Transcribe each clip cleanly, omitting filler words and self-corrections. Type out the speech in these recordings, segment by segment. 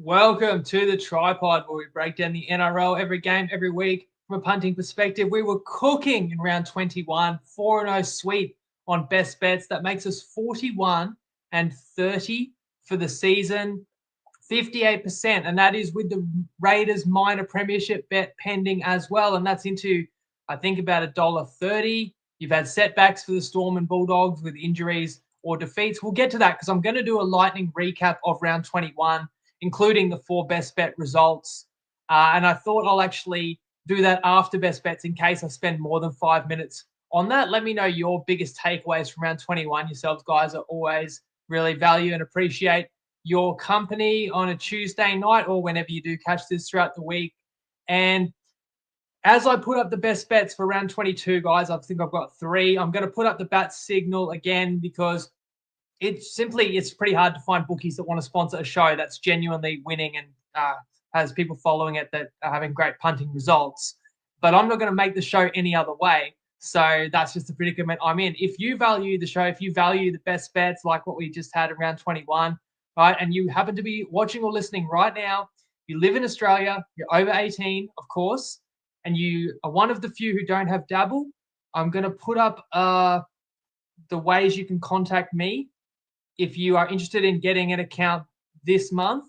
Welcome to the TryPod, where we break down the NRL every game, every week. From a punting perspective, we were cooking in round 21, 4-0 sweep on best bets. That makes us 41 and 30 for the season, 58%. And that is with the Raiders minor premiership bet pending as well. And that's into, I think, about $1.30. You've had setbacks for the Storm and Bulldogs with injuries or defeats. We'll get to that because I'm going to do a lightning recap of round 21, including the 4 best bet results. And I thought I'll actually do that after best bets in case I spend more than 5 minutes on that. Let me know your biggest takeaways from round 21. Yourselves, guys, are always really value and appreciate your company on a Tuesday night or whenever you do catch this throughout the week. And as I put up the best bets for round 22, guys, I think I've got 3. I'm going to put up the bat signal again because it's pretty hard to find bookies that want to sponsor a show that's genuinely winning and has people following it that are having great punting results. But I'm not going to make the show any other way. So that's just the predicament I'm in. If you value the show, if you value the best bets like what we just had around 21, right, and you happen to be watching or listening right now, you live in Australia, you're over 18, of course, and you are one of the few who don't have Dabble, I'm going to put up the ways you can contact me. If you are interested in getting an account this month,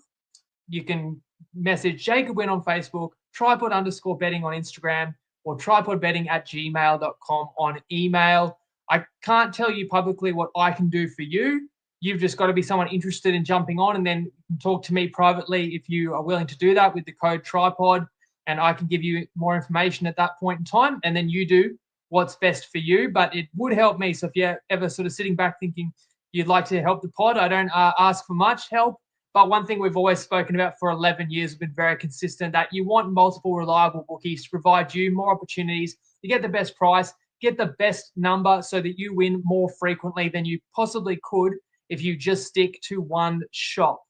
you can message Jacob Wynn on Facebook, TryPod_betting on Instagram, or TryPodBetting@gmail.com on email. I can't tell you publicly what I can do for you. You've just got to be someone interested in jumping on, and then you can talk to me privately if you are willing to do that with the code TryPod, and I can give you more information at that point in time, and then you do what's best for you. But it would help me. So if you're ever sort of sitting back thinking you'd like to help the pod, I don't ask for much help. But one thing we've always spoken about for 11 years, we've been very consistent, that you want multiple reliable bookies to provide you more opportunities to get the best price, get the best number so that you win more frequently than you possibly could if you just stick to one shop.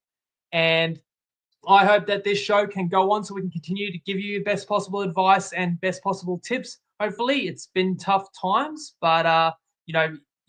And I hope that this show can go on so we can continue to give you best possible advice and best possible tips. Hopefully, it's been tough times, but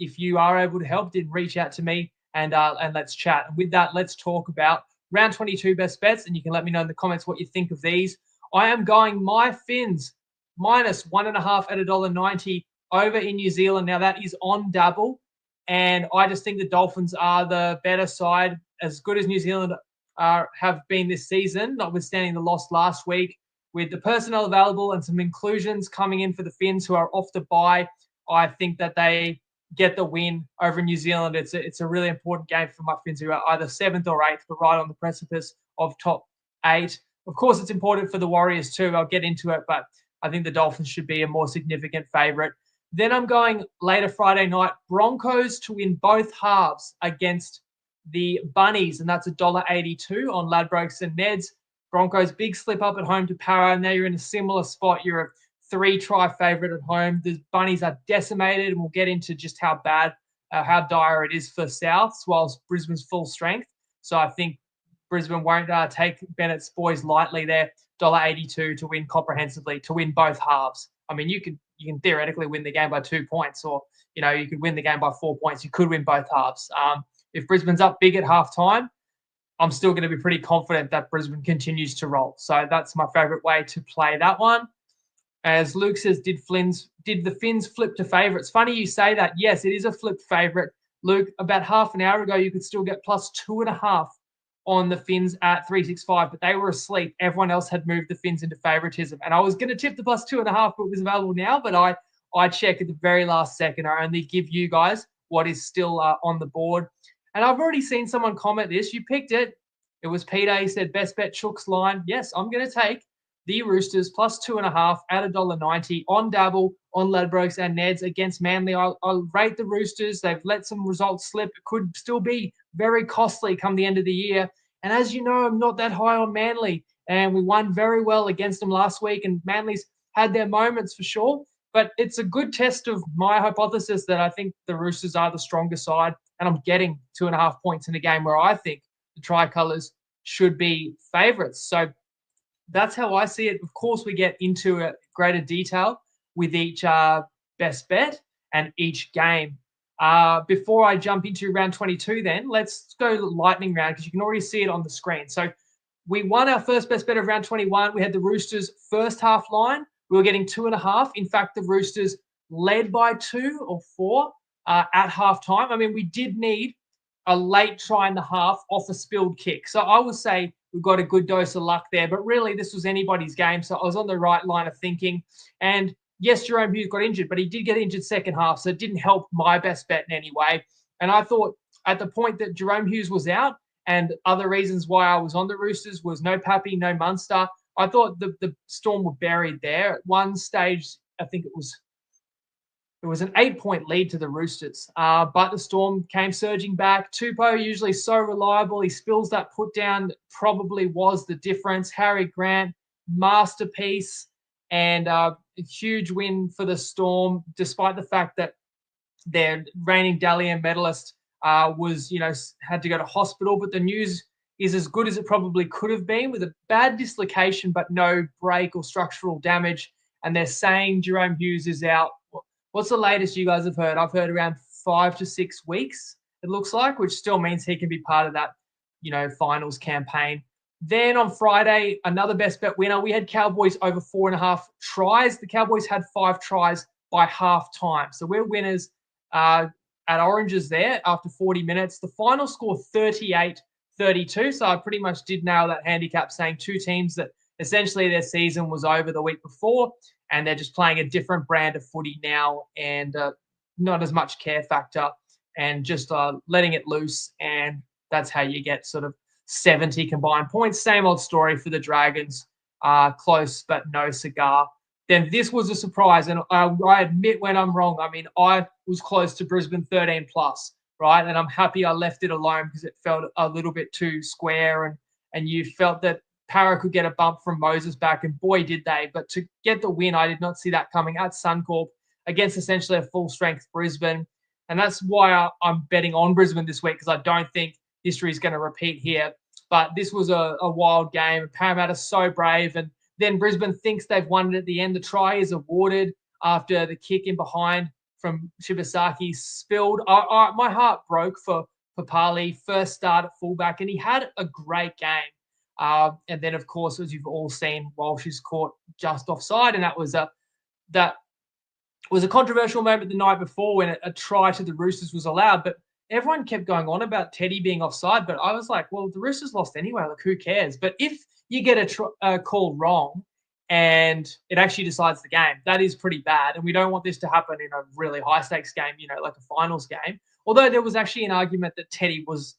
if you are able to help, then reach out to me and let's chat. And with that, let's talk about round 22 best bets, and you can let me know in the comments what you think of these. I am going my Fins minus 1.5 at $1.90 over in New Zealand. Now, that is on Dabble, and I just think the Dolphins are the better side, as good as New Zealand have been this season, notwithstanding the loss last week. With the personnel available and some inclusions coming in for the Fins who are off the bye, I think that they get the win over New Zealand. It's a really important game for my Fins, who are either 7th or 8th, but right on the precipice of top 8. Of course, it's important for the Warriors too. I'll get into it, but I think the Dolphins should be a more significant favourite. Then I'm going later Friday night, Broncos to win both halves against the Bunnies, and that's $1.82 on Ladbrokes and Neds. Broncos, big slip up at home to Para, and now you're in a similar spot. You're a 3-try favourite at home. The Bunnies are decimated, and we'll get into just how bad, how dire it is for Souths, whilst Brisbane's full strength. So I think Brisbane won't take Bennett's boys lightly there. $1.82 to win comprehensively, to win both halves. I mean, you can theoretically win the game by 2 points, or you could win the game by 4 points. You could win both halves. If Brisbane's up big at halftime, I'm still going to be pretty confident that Brisbane continues to roll. So that's my favourite way to play that one. As Luke says, did the Fins flip to favourites? Funny you say that. Yes, it is a flipped favourite. Luke, about half an hour ago, you could still get plus 2.5 on the Fins at 365, but they were asleep. Everyone else had moved the Fins into favouritism. And I was going to tip the plus 2.5, but it was available now. But I check at the very last second. I only give you guys what is still on the board. And I've already seen someone comment this. You picked it. It was Peter. He said, best bet Chook's line. Yes, I'm going to take the Roosters plus 2.5 at $1.90 on Dabble, on Ladbrokes and Neds against Manly. I'll rate the Roosters. They've let some results slip. It could still be very costly come the end of the year. And as you know, I'm not that high on Manly. And we won very well against them last week. And Manly's had their moments for sure. But it's a good test of my hypothesis that I think the Roosters are the stronger side. And I'm getting 2.5 points in a game where I think the Tricolours should be favourites. So that's how I see it. Of course, we get into a greater detail with each best bet and each game. Before I jump into round 22 then, let's go lightning round because you can already see it on the screen. So we won our first best bet of round 21. We had the Roosters first half line. We were getting 2.5. In fact, the Roosters led by 2 or 4 at halftime. I mean, we did need a late try in the half off a spilled kick. So I would say we got a good dose of luck there. But really, this was anybody's game. So I was on the right line of thinking. And yes, Jerome Hughes got injured, but he did get injured second half. So it didn't help my best bet in any way. And I thought at the point that Jerome Hughes was out, and other reasons why I was on the Roosters was no Pappy, no Munster. I thought the Storm were buried there. At one stage, I think it was an 8-point lead to the Roosters. But the Storm came surging back. Tupou, usually so reliable. He spills that put down that probably was the difference. Harry Grant, masterpiece, and a huge win for the Storm, despite the fact that their reigning Dalian medalist had to go to hospital. But the news is as good as it probably could have been, with a bad dislocation but no break or structural damage. And they're saying Jerome Hughes is out. What's the latest you guys have heard? I've heard around 5 to 6 weeks, it looks like, which still means he can be part of that, finals campaign. Then on Friday, another best bet winner. We had Cowboys over 4.5 tries. The Cowboys had 5 tries by half time. So we're winners at Oranges there after 40 minutes. The final score 38-32. So I pretty much did nail that handicap, saying 2 teams that essentially their season was over the week before, and they're just playing a different brand of footy now, and not as much care factor, and just letting it loose. And that's how you get sort of 70 combined points. Same old story for the Dragons. Close, but no cigar. Then this was a surprise, and I admit when I'm wrong. I mean, I was close to Brisbane 13+, right? And I'm happy I left it alone because it felt a little bit too square, and you felt that Para could get a bump from Moses back, and boy, did they. But to get the win, I did not see that coming at Suncorp against essentially a full-strength Brisbane. And that's why I'm betting on Brisbane this week, because I don't think history is going to repeat here. But this was a wild game. Parramatta so brave, and then Brisbane thinks they've won it at the end. The try is awarded after the kick in behind from Shibasaki spilled. My heart broke for Papali, first start at fullback, and he had a great game. And then, of course, as you've all seen, Walsh is caught just offside, and that was a controversial moment the night before when a try to the Roosters was allowed. But everyone kept going on about Teddy being offside, but I was like, well, the Roosters lost anyway. Like, who cares? But if you get a call wrong and it actually decides the game, that is pretty bad. And we don't want this to happen in a really high-stakes game, like a finals game. Although there was actually an argument that Teddy was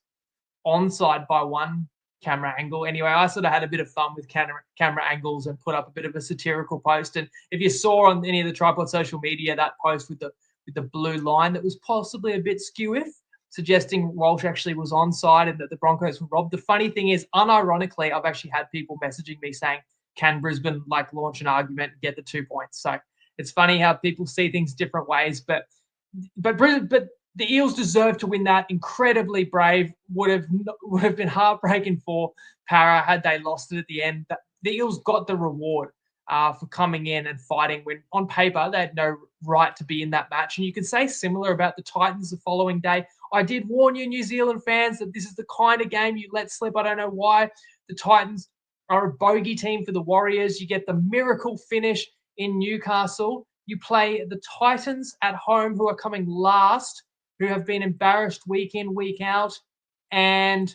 onside by one camera angle. Anyway, I sort of had a bit of fun with camera angles and put up a bit of a satirical post. And if you saw on any of the TryPod social media, that post with the blue line that was possibly a bit skew-if, suggesting Walsh actually was onside and that the Broncos were robbed. The funny thing is, unironically, I've actually had people messaging me saying, can Brisbane launch an argument and get the 2 points? So it's funny how people see things different ways. But the Eels deserve to win that. Incredibly brave. Would have been heartbreaking for Para had they lost it at the end. The Eels got the reward for coming in and fighting when on paper they had no right to be in that match. And you can say similar about the Titans the following day. I did warn you, New Zealand fans, that this is the kind of game you let slip. I don't know why. The Titans are a bogey team for the Warriors. You get the miracle finish in Newcastle. You play the Titans at home, who are coming last, who have been embarrassed week in, week out, and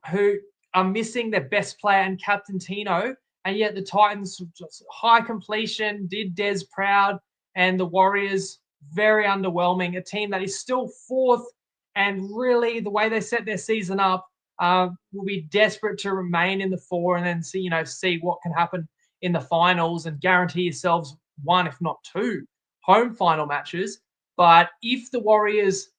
who are missing their best player and captain Tino. And yet the Titans, just high completion, did Des proud, and the Warriors, very underwhelming. A team that is still fourth, and really the way they set their season up, will be desperate to remain in the 4 and then see what can happen in the finals and guarantee yourselves 1, if not 2, home final matches. But if the Warriors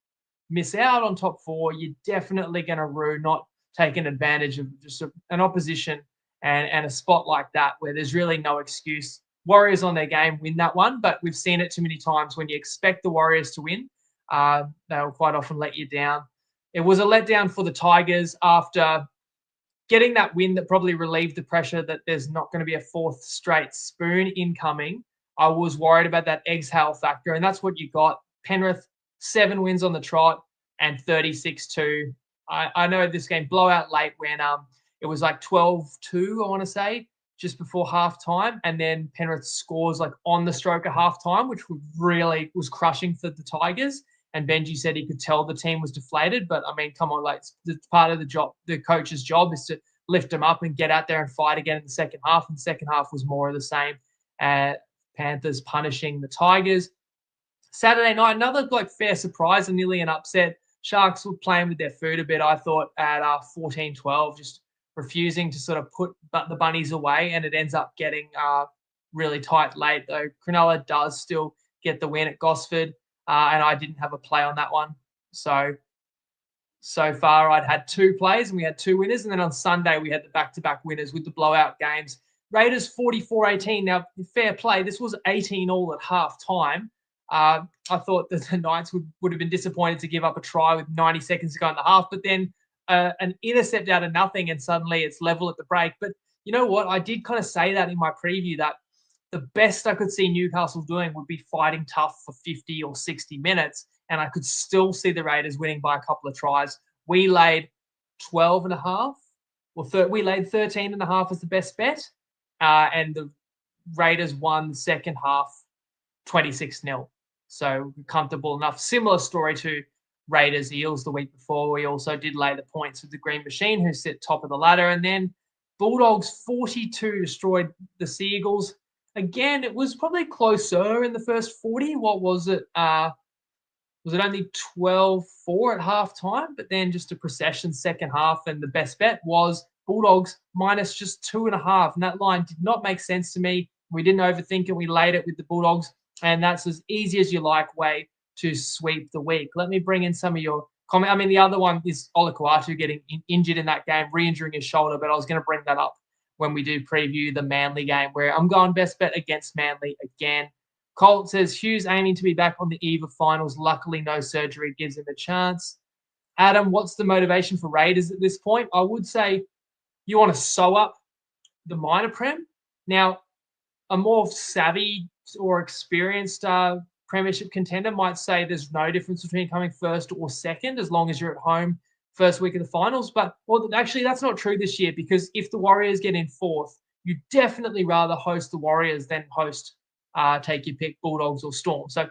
miss out on top 4, you're definitely going to rue not taking advantage of just an opposition and a spot like that where there's really no excuse. Warriors on their game win that one, but we've seen it too many times when you expect the Warriors to win. They'll quite often let you down. It was a letdown for the Tigers after getting that win that probably relieved the pressure that there's not going to be a 4th straight spoon incoming. I was worried about that exhale factor, and that's what you got. Penrith, 7 wins on the trot and 36-2. I know this game blowout late when It was like 12-2, I want to say, just before halftime. And then Penrith scores like on the stroke of halftime, which really was crushing for the Tigers. And Benji said he could tell the team was deflated. But I mean, come on, like it's part of the job. The coach's job is to lift them up and get out there and fight again in the second half. And the second half was more of the same. Panthers punishing the Tigers. Saturday night, another like fair surprise and nearly an upset. Sharks were playing with their food a bit, I thought, at 14-12, just refusing to sort of put the bunnies away, and it ends up getting really tight late, though. Cronulla does still get the win at Gosford, and I didn't have a play on that one. So far I'd had 2 plays and we had 2 winners, and then on Sunday we had the back-to-back winners with the blowout games. Raiders 44-18. Now, fair play. This was 18-all at half-time. I thought that the Knights would have been disappointed to give up a try with 90 seconds to go in the half, but then an intercept out of nothing and suddenly it's level at the break. But you know what? I did kind of say that in my preview that the best I could see Newcastle doing would be fighting tough for 50 or 60 minutes, and I could still see the Raiders winning by a couple of tries. We laid 12.5. Well, we laid 13.5 as the best bet, and the Raiders won the second half 26-0. So comfortable enough. Similar story to Raiders Eels the week before. We also did lay the points with the Green Machine, who sit top of the ladder. And then Bulldogs 42 destroyed the Seagulls. Again, it was probably closer in the first 40. What was it? Was it only 12-4 at halftime? But then just a procession second half, and the best bet was Bulldogs minus just 2.5. And that line did not make sense to me. We didn't overthink it. We laid it with the Bulldogs. And that's as easy as you like way to sweep the week. Let me bring in some of your comments. I mean, the other one is Olakuatu getting injured in that game, re-injuring his shoulder, but I was going to bring that up when we do preview the Manly game, where I'm going best bet against Manly again. Colt says, Hughes aiming to be back on the eve of finals. Luckily, no surgery gives him a chance. Adam, what's the motivation for Raiders at this point? I would say you want to sew up the minor prem. Now, a more savvy or experienced premiership contender might say there's no difference between coming first or second as long as you're at home first week of the finals. But actually, that's not true this year, because if the Warriors get in fourth, you'd definitely rather host the Warriors than host, take your pick, Bulldogs or Storm. So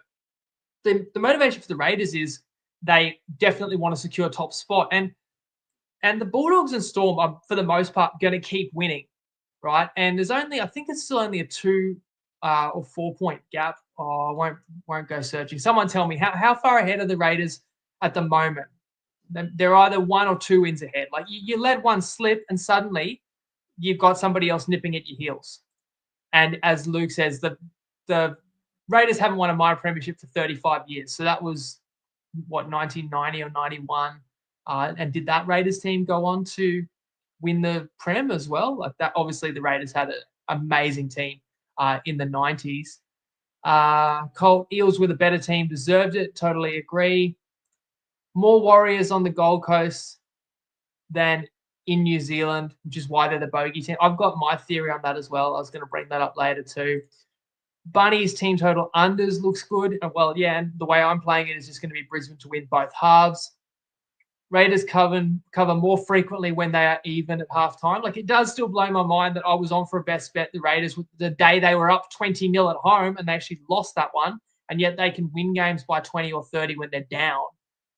the motivation for the Raiders is they definitely want to secure top spot. And the Bulldogs and Storm are, for the most part, going to keep winning, right? And there's I think it's still only a 2 or 4 point gap. Oh, I won't go searching. Someone tell me how far ahead are the Raiders at the moment? They're either 1 or 2 wins ahead. Like you let one slip and suddenly you've got somebody else nipping at your heels. And as Luke says, the Raiders haven't won a minor premiership for 35 years. So that was, 1990 or 91. And did that Raiders team go on to win the Prem as well? Like that, obviously the Raiders had an amazing team in the 90s. Colt, Eels were the better team, deserved it. Totally agree. More Warriors on the Gold Coast than in New Zealand, which is why they're the bogey team. I've got my theory on that as well. I was going to bring that up later too. Bunnies team total unders looks good. Well, yeah, and the way I'm playing it is just going to be Brisbane to win both halves. Raiders cover more frequently when they are even at halftime. Like, it does still blow my mind that I was on for a best bet the Raiders the day they were up 20-0 at home and they actually lost that one, and yet they can win games by 20 or 30 when they're down.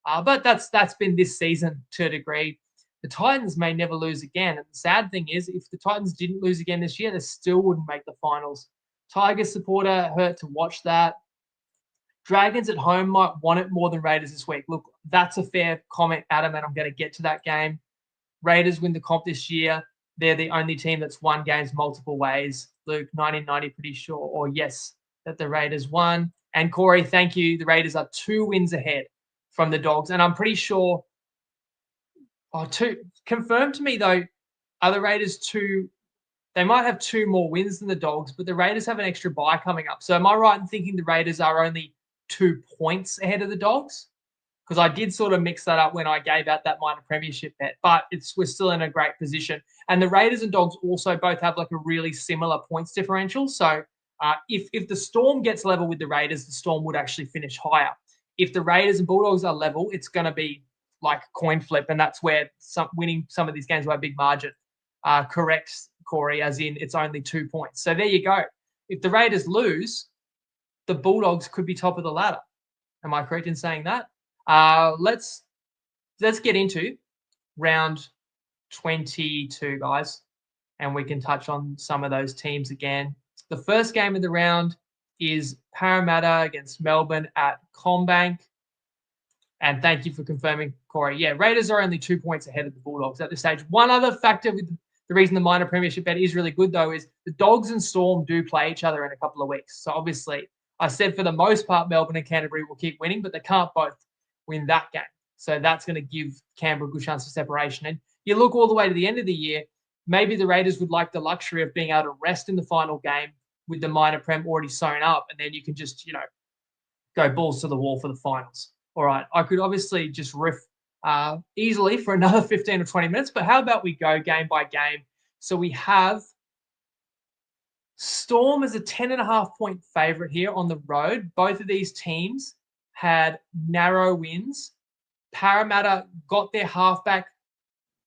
But that's been this season to a degree. The Titans may never lose again. And the sad thing is, if the Titans didn't lose again this year, they still wouldn't make the finals. Tigers supporter, hurt to watch that. Dragons at home might want it more than Raiders this week. Look, that's a fair comment, Adam, and I'm going to get to that game. Raiders win the comp this year. They're the only team that's won games multiple ways. Luke, 1990, pretty sure, or yes, that the Raiders won. And Corey, thank you. The Raiders are 2 wins ahead from the Dogs. And I'm pretty sure, confirmed to me though, are the Raiders 2? They might have 2 more wins than the Dogs, but the Raiders have an extra bye coming up. So am I right in thinking the Raiders are only 2 points ahead of the Dogs? Because I did sort of mix that up when I gave out that minor premiership bet, but we're still in a great position. And the Raiders and Dogs also both have like a really similar points differential. So if the Storm gets level with the Raiders, the Storm would actually finish higher. If the Raiders and Bulldogs are level, it's going to be like a coin flip, and that's where winning some of these games by a big margin correct, Corey, as in it's only 2 points. So there you go. If the Raiders lose, the Bulldogs could be top of the ladder. Am I correct in saying that? Let's get into round 22, guys, and we can touch on some of those teams again. The first game of the round is Parramatta against Melbourne at CommBank. And thank you for confirming, Corey. Yeah, Raiders are only 2 points ahead of the Bulldogs at this stage. One other factor with the reason the minor premiership bet is really good, though, is the Dogs and Storm do play each other in a couple of weeks. So obviously, I said for the most part, Melbourne and Canterbury will keep winning, but they can't both win that game. So that's going to give Canberra a good chance for separation. And you look all the way to the end of the year, maybe the Raiders would like the luxury of being able to rest in the final game with the minor prem already sewn up, and then you can just, go balls to the wall for the finals. All right, I could obviously just riff easily for another 15 or 20 minutes, but how about we go game by game? So we have Storm as a 10.5-point favourite here on the road. Both of these teams had narrow wins. Parramatta got their halfback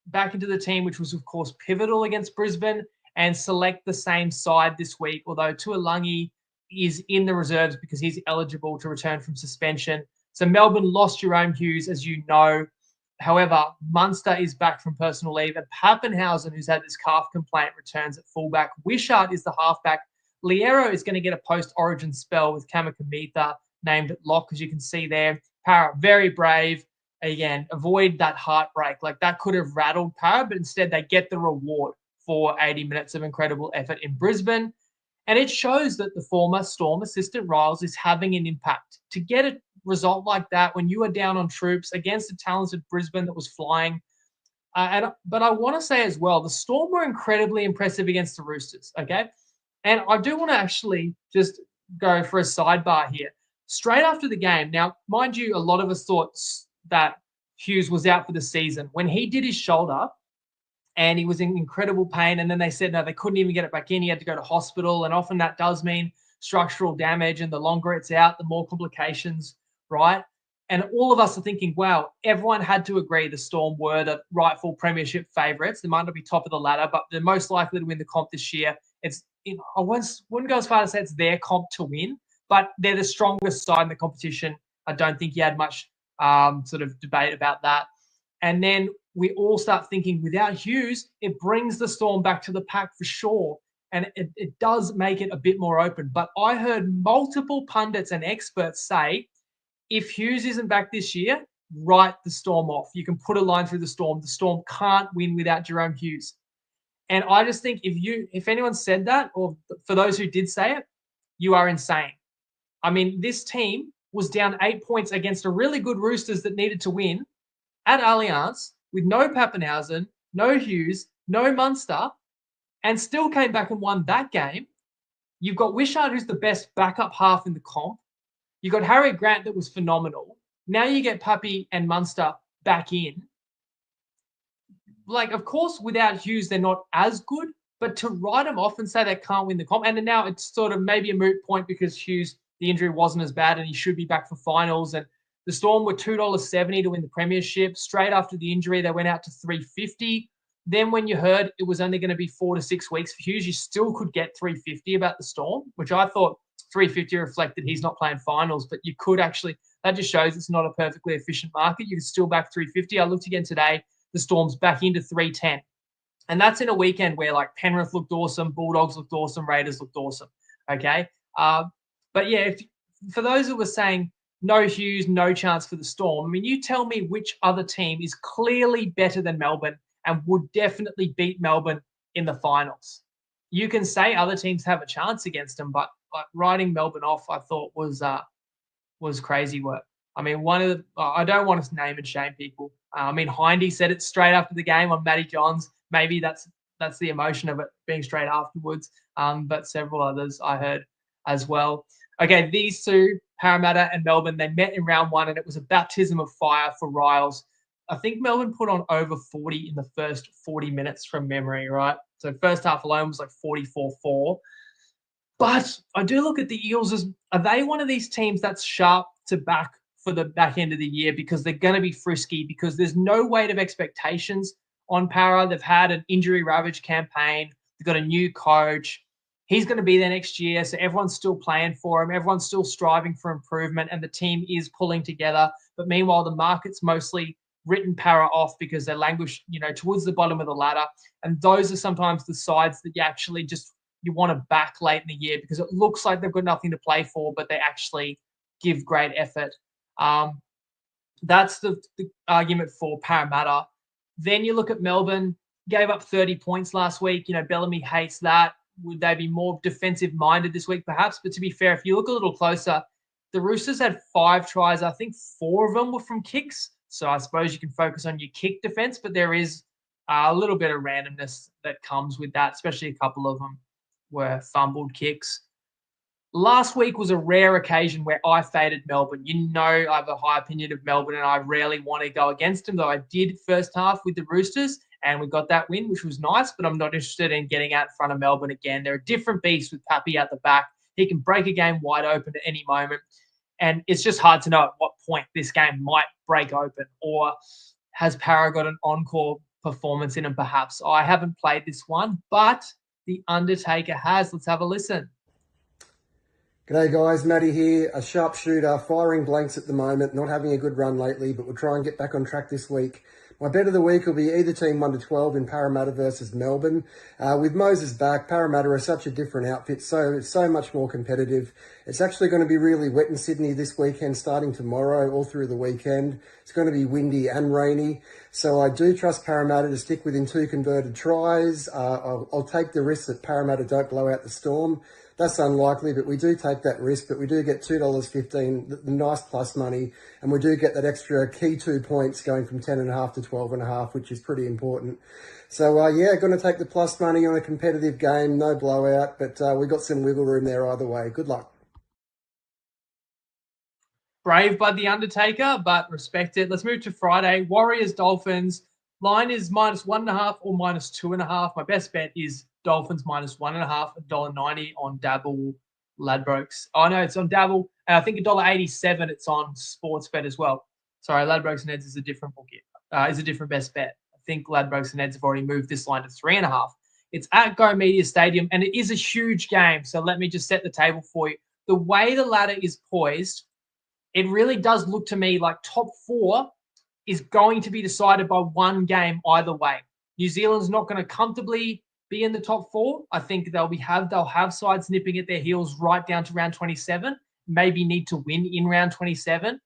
back into the team, which was, of course, pivotal against Brisbane, and select the same side this week, although Tuolungi is in the reserves because he's eligible to return from suspension. So Melbourne lost Jerome Hughes, as you know. However, Munster is back from personal leave, and Pappenhausen, who's had this calf complaint, returns at fullback. Wishart is the halfback. Liero is going to get a post-origin spell with Kamikamica named at lock, as you can see there. Parra, very brave. Again, avoid that heartbreak. Like, that could have rattled Parra, but instead they get the reward for 80 minutes of incredible effort in Brisbane. And it shows that the former Storm assistant Riles is having an impact. To get a result like that when you are down on troops against a talented Brisbane that was flying. But I want to say as well, the Storm were incredibly impressive against the Roosters, okay? And I do want to actually just go for a sidebar here. Straight after the game, now, mind you, a lot of us thought that Hughes was out for the season. When he did his shoulder, and he was in incredible pain. And then they said, no, they couldn't even get it back in. He had to go to hospital. And often that does mean structural damage. And the longer it's out, the more complications, right? And all of us are thinking, wow, everyone had to agree the Storm were the rightful premiership favourites. They might not be top of the ladder, but they're most likely to win the comp this year. It's, I wouldn't go as far as say it's their comp to win, but they're the strongest side in the competition. I don't think you had much sort of debate about that. And then we all start thinking, without Hughes, it brings the Storm back to the pack for sure. And it does make it a bit more open. But I heard multiple pundits and experts say, if Hughes isn't back this year, write the Storm off. You can put a line through the Storm. The Storm can't win without Jerome Hughes. And I just think if anyone said that, or for those who did say it, you are insane. I mean, this team was down 8 points against a really good Roosters that needed to win at Allianz with no Pappenhausen, no Hughes, no Munster, and still came back and won that game. You've got Wishart, who's the best backup half in the comp. You've got Harry Grant that was phenomenal. Now you get Pappy and Munster back in. Like, of course, without Hughes, they're not as good, but to write them off and say they can't win the comp, and now it's sort of maybe a moot point because Hughes, the injury wasn't as bad and he should be back for finals. And the Storm were $2.70 to win the premiership. Straight after the injury, they went out to $3.50. Then when you heard it was only going to be 4 to 6 weeks for Hughes, you still could get $3.50 about the Storm, which I thought $3.50 reflected he's not playing finals, but you could actually, that just shows it's not a perfectly efficient market. You can still back $3.50. I looked again today, the Storm's back into $3.10. And that's in a weekend where like Penrith looked awesome, Bulldogs looked awesome, Raiders looked awesome. Okay. But yeah, for those who were saying no Hughes, no chance for the Storm, I mean, you tell me which other team is clearly better than Melbourne and would definitely beat Melbourne in the finals. You can say other teams have a chance against them, but writing Melbourne off, I thought was crazy work. I mean, I don't want to name and shame people. I mean, Hindy said it straight after the game on Matty Johns. Maybe that's the emotion of it being straight afterwards. But several others I heard as well. Okay, these two, Parramatta and Melbourne, they met in round one, and it was a baptism of fire for Riles. I think Melbourne put on over 40 in the first 40 minutes from memory, right? So first half alone was like 44-4. But I do look at the Eels as, are they one of these teams that's sharp to back for the back end of the year because they're going to be frisky, because there's no weight of expectations on Para. They've had an injury ravaged campaign. They've got a new coach. He's going to be there next year, so everyone's still playing for him. Everyone's still striving for improvement, and the team is pulling together. But meanwhile, the market's mostly written Para off because they languish, towards the bottom of the ladder. And those are sometimes the sides that you actually just you want to back late in the year because it looks like they've got nothing to play for, but they actually give great effort. That's the argument for Parramatta. Then you look at Melbourne, gave up 30 points last week. Bellamy hates that. Would they be more defensive-minded this week, perhaps? But to be fair, if you look a little closer, the Roosters had 5 tries. I think 4 of them were from kicks. So I suppose you can focus on your kick defense, but there is a little bit of randomness that comes with that, especially a couple of them were fumbled kicks. Last week was a rare occasion where I faded Melbourne. I have a high opinion of Melbourne, and I rarely want to go against them, though I did first half with the Roosters, and we got that win, which was nice, but I'm not interested in getting out in front of Melbourne again. They're a different beast with Pappy at the back. He can break a game wide open at any moment, and it's just hard to know at what point this game might break open, or has Para got an encore performance in him perhaps. I haven't played this one, but the Undertaker has. Let's have a listen. G'day guys, Matty here, a sharpshooter, firing blanks at the moment, not having a good run lately, but we'll try and get back on track this week. My bet of the week will be either team 1-12 in Parramatta versus Melbourne. With Moses back, Parramatta are such a different outfit, so it's so much more competitive. It's actually going to be really wet in Sydney this weekend, starting tomorrow, all through the weekend. It's going to be windy and rainy, so I do trust Parramatta to stick within 2 converted tries. I'll take the risk that Parramatta don't blow out the Storm. That's unlikely, but we do take that risk, but we do get $2.15, the nice plus money, and we do get that extra key 2 points going from 10.5 to 12.5, which is pretty important. So, going to take the plus money on a competitive game, no blowout, but we got some wiggle room there either way. Good luck. Brave by the Undertaker, but respect it. Let's move to Friday. Warriors, Dolphins. Line is -1.5 or -2.5. My best bet is Dolphins -1.5, $1.90 on Dabble Ladbrokes. Oh, no, it's on Dabble. And I think $1.87 it's on Sportsbet as well. Sorry, Ladbrokes and Eds is a different book. Is a different best bet. I think Ladbrokes and Eds have already moved this line to 3.5. It's at Go Media Stadium, and it is a huge game. So let me just set the table for you. The way the ladder is poised, it really does look to me like top 4 is going to be decided by one game either way. New Zealand's not going to comfortably be in the top 4. I think they'll have sides nipping at their heels right down to round 27, maybe need to win in round 27.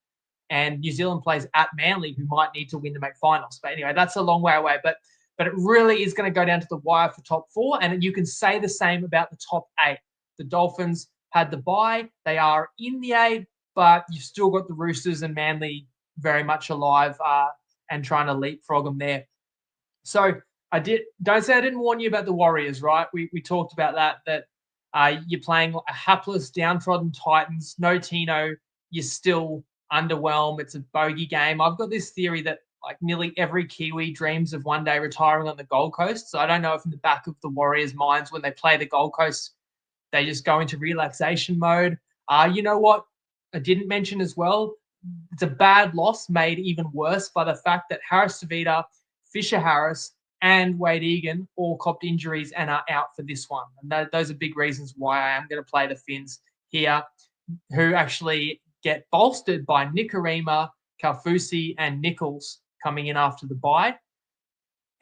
And New Zealand plays at Manly, who might need to win to make finals. But anyway, that's a long way away. But it really is going to go down to the wire for top 4. And you can say the same about the top 8. The Dolphins had the bye. They are in the 8, but you've still got the Roosters and Manly very much alive and trying to leapfrog them there. So don't say I didn't warn you about the Warriors, right? We talked about that you're playing a hapless, downtrodden Titans. No Tino, you're still underwhelmed. It's a bogey game. I've got this theory that like nearly every Kiwi dreams of one day retiring on the Gold Coast. So I don't know if in the back of the Warriors' minds when they play the Gold Coast, they just go into relaxation mode. You know what? I didn't mention as well, it's a bad loss made even worse by the fact that Harris Tavita, Fisher Harris, and Wade Egan all copped injuries and are out for this one. And those are big reasons why I am going to play the Finns here, who actually get bolstered by Nikorima, Kaufusi, and Nichols coming in after the bye.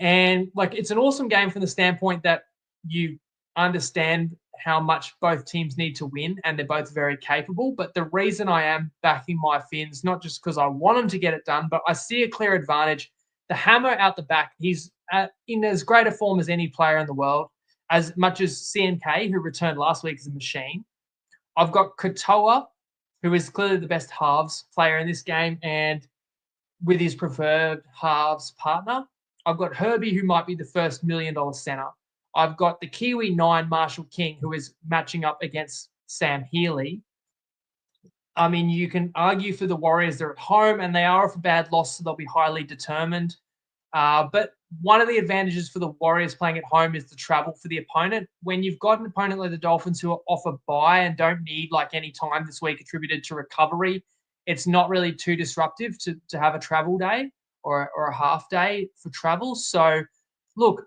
And it's an awesome game from the standpoint that you understand how much both teams need to win, and they're both very capable. But the reason I am backing my Finns, not just because I want them to get it done, but I see a clear advantage. The hammer out the back, he's in as great a form as any player in the world, as much as CNK, who returned last week, is a machine. I've got Katoa, who is clearly the best halves player in this game, and with his preferred halves partner. I've got Herbie, who might be the first $1 million center. I've got the Kiwi 9, Marshall King, who is matching up against Sam Healy. I mean, you can argue for the Warriors. They're at home, and they are off a bad loss, so they'll be highly determined. But one of the advantages for the Warriors playing at home is the travel for the opponent. When you've got an opponent like the Dolphins who are off a bye and don't need any time this week attributed to recovery, it's not really too disruptive to have a travel day. or a half day for travel. So, look,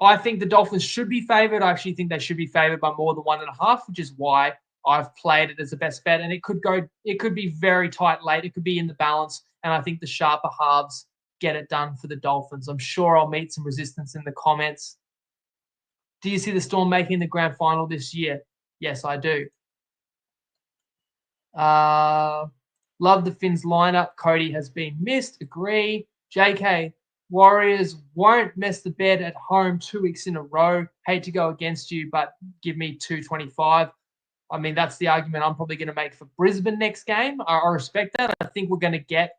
I think the Dolphins should be favoured. I actually think they should be favoured by more than 1.5, which is why I've played it as a best bet. And it could be very tight late. It could be in the balance. And I think the sharper halves get it done for the Dolphins. I'm sure I'll meet some resistance in the comments. Do you see the Storm making the grand final this year? Yes, I do. Love the Finns lineup. Cody has been missed. Agree. JK, Warriors won't mess the bed at home 2 weeks in a row. Hate to go against you, but give me 225. I mean, that's the argument I'm probably going to make for Brisbane next game. I respect that. I think we're going to get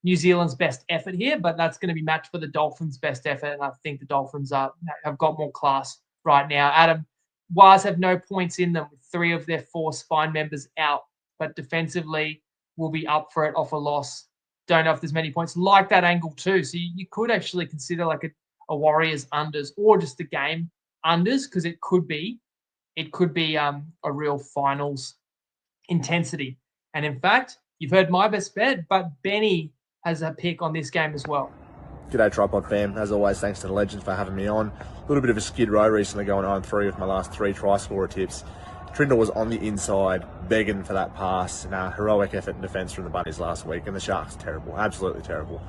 New Zealand's best effort here, but that's going to be matched for the Dolphins' best effort. And I think the Dolphins have got more class right now. Adam, Wars have no points in them with 3 of their 4 spine members out, but defensively will be up for it off a loss. Don't know if there's many points. Like that angle too. So you could actually consider like a Warriors unders or just a game unders, because it could be a real finals intensity. And in fact, you've heard my best bet, but Benny has a pick on this game as well. G'day TryPod fam. As always, thanks to the legends for having me on. A little bit of a skid row recently, going 0-3 with my last 3 try scorer tips. Trindle was on the inside, begging for that pass. Heroic effort in defence from the Bunnies last week, and the Sharks terrible, absolutely terrible.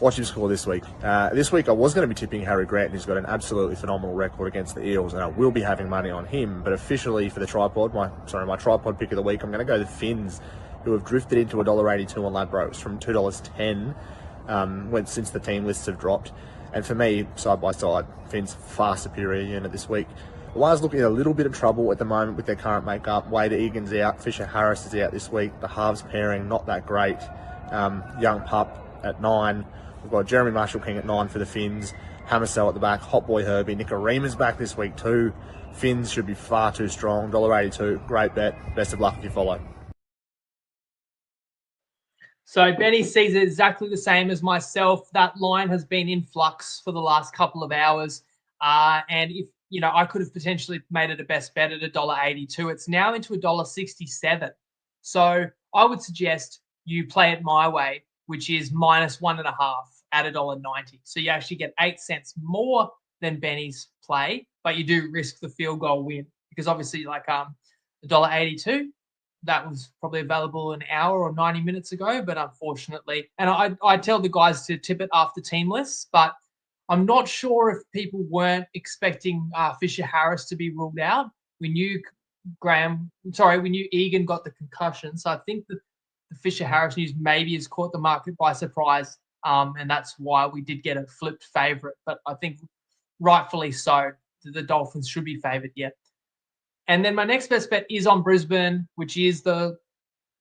Watch him score this week. This week I was going to be tipping Harry Grant, who's got an absolutely phenomenal record against the Eels, and I will be having money on him. But officially for the TryPod, my TryPod pick of the week, I'm going to go the Finns, who have drifted into $1.82 on Ladbrokes from $2.10 since the team lists have dropped. And for me, side by side, Finns far superior unit this week. The Wires looking in a little bit of trouble at the moment with their current makeup. Wade Egan's out, Fisher Harris is out this week. The halves pairing not that great. Young Pup at 9. We've got Jeremy Marshall-King at 9 for the Finns. Hammersell at the back. Hot Boy Herbie. Nicarima's back this week too. Finns should be far too strong. $1.82. Great bet. Best of luck if you follow. So Benny sees it exactly the same as myself. That line has been in flux for the last couple of hours. And if I could have potentially made it a best bet at $1.82. It's now into $1.67. So I would suggest you play it my way, which is minus 1.5 at $1.90. So you actually get 8 cents more than Benny's play, but you do risk the field goal win, because obviously like $1.82, that was probably available an hour or 90 minutes ago, but unfortunately, and I tell the guys to tip it after team lists, but I'm not sure if people weren't expecting Fisher Harris to be ruled out. We knew Egan got the concussion. So I think that the Fisher Harris news maybe has caught the market by surprise. And that's why we did get a flipped favourite. But I think rightfully so, the Dolphins should be favoured yet. And then my next best bet is on Brisbane, which is the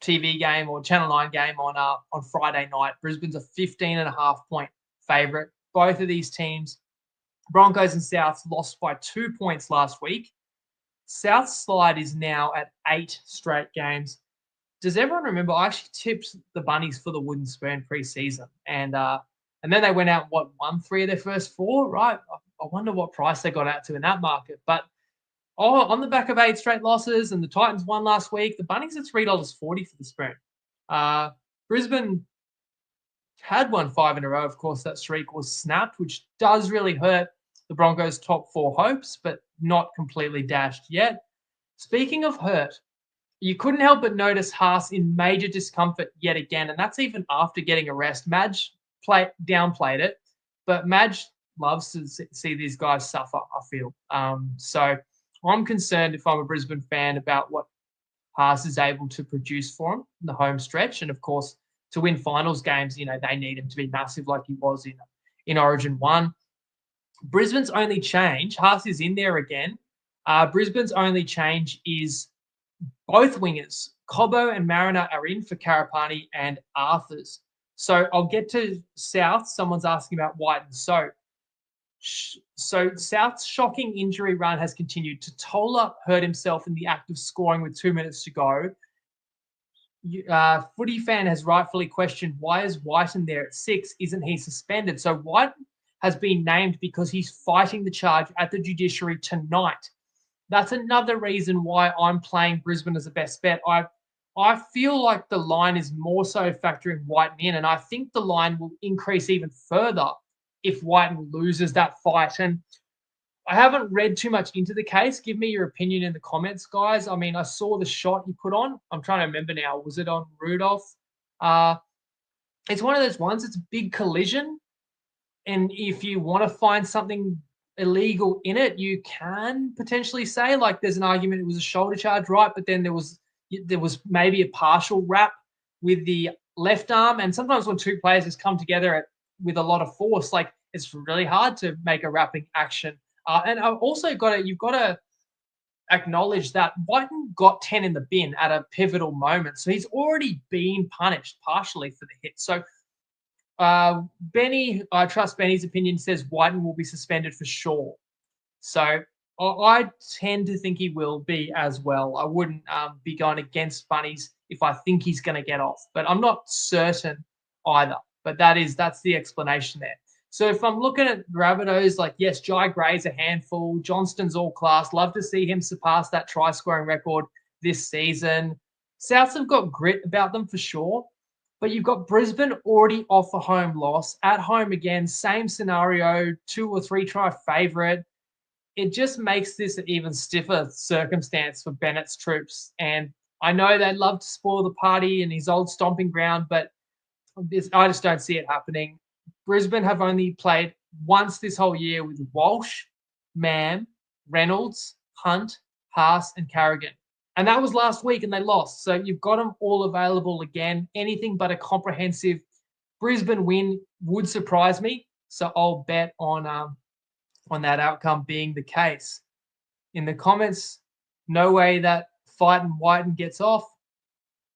TV game or Channel 9 game on Friday night. Brisbane's a 15.5 point favourite. Both of these teams, Broncos and Souths, lost by 2 points last week. South's slide is now at 8 straight games. Does everyone remember? I actually tipped the Bunnies for the wooden spoon pre-season, and then they went out won 3 of their first 4. Right? I wonder what price they got out to in that market. But on the back of 8 straight losses, and the Titans won last week, the Bunnies at $3.40 for the spoon. Brisbane had won 5 in a row. Of course, that streak was snapped, which does really hurt the Broncos' top 4 hopes, but not completely dashed yet. Speaking of hurt, you couldn't help but notice Haas in major discomfort yet again, and that's even after getting a rest. Madge downplayed it, but Madge loves to see these guys suffer, I feel. So I'm concerned, if I'm a Brisbane fan, about what Haas is able to produce for him in the home stretch. And of course, to win finals games, they need him to be massive like he was in Origin 1. Brisbane's only change, Haas is in there again. Brisbane's only change is both wingers. Cobbo and Mariner are in for Karapani and Arthurs. So I'll get to South. Someone's asking about White and Soap. So South's shocking injury run has continued. Totola hurt himself in the act of scoring with 2 minutes to go. Footy fan has rightfully questioned, why is White in there at 6? Isn't he suspended? So White has been named because he's fighting the charge at the judiciary tonight. That's another reason why I'm playing Brisbane as a best bet. I feel like the line is more so factoring Whiten in, and I think the line will increase even further if Whiten loses that fight. And I haven't read too much into the case. Give me your opinion in the comments, guys. I mean, I saw the shot you put on. I'm trying to remember now. Was it on Rudolph? It's one of those ones. It's a big collision. And if you want to find something illegal in it, you can potentially say, like, there's an argument it was a shoulder charge, right? But then there was maybe a partial wrap with the left arm. And sometimes when two players just come together with a lot of force, like, it's really hard to make a wrapping action. And I've also you've got to acknowledge that Whiten got 10 in the bin at a pivotal moment. So he's already been punished partially for the hit. So Benny, I trust Benny's opinion, says Whiten will be suspended for sure. So I tend to think he will be as well. I wouldn't be going against Bunnies if I think he's going to get off, but I'm not certain either. But that's the explanation there. So if I'm looking at Rabbitohs, like, yes, Jai Gray's a handful. Johnston's all class. Love to see him surpass that try-scoring record this season. Souths have got grit about them for sure. But you've got Brisbane already off a home loss. At home again, same scenario, 2 or 3 try favourite. It just makes this an even stiffer circumstance for Bennett's troops. And I know they'd love to spoil the party in his old stomping ground, but I just don't see it happening. Brisbane have only played once this whole year with Walsh, Mam, Reynolds, Hunt, Haas, and Carrigan. And that was last week, and they lost. So you've got them all available again. Anything but a comprehensive Brisbane win would surprise me. So I'll bet on that outcome being the case. In the comments, no way that Fight and Whiten gets off.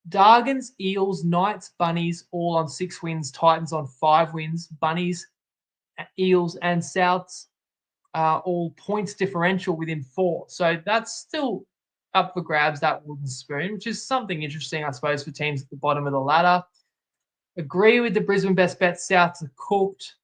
Dargans, Eels, Knights, Bunnies, all on 6 wins. Titans on 5 wins. Bunnies, Eels, and Souths all points differential within 4. So that's still up for grabs, that wooden spoon, which is something interesting, I suppose, for teams at the bottom of the ladder. Agree with the Brisbane best bets. Souths are cooked.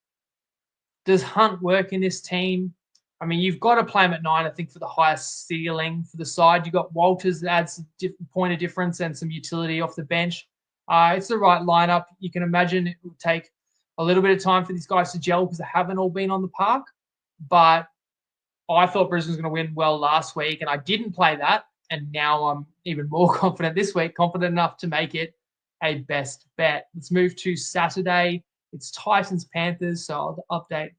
Does Hunt work in this team? I mean, you've got to play him at 9, I think, for the highest ceiling for the side. You've got Walters that adds a point of difference and some utility off the bench. It's the right lineup. You can imagine it will take a little bit of time for these guys to gel because they haven't all been on the park. But I thought Brisbane was going to win well last week, and I didn't play that. And now I'm even more confident this week, confident enough to make it a best bet. Let's move to Saturday. It's Titans-Panthers, so I'll update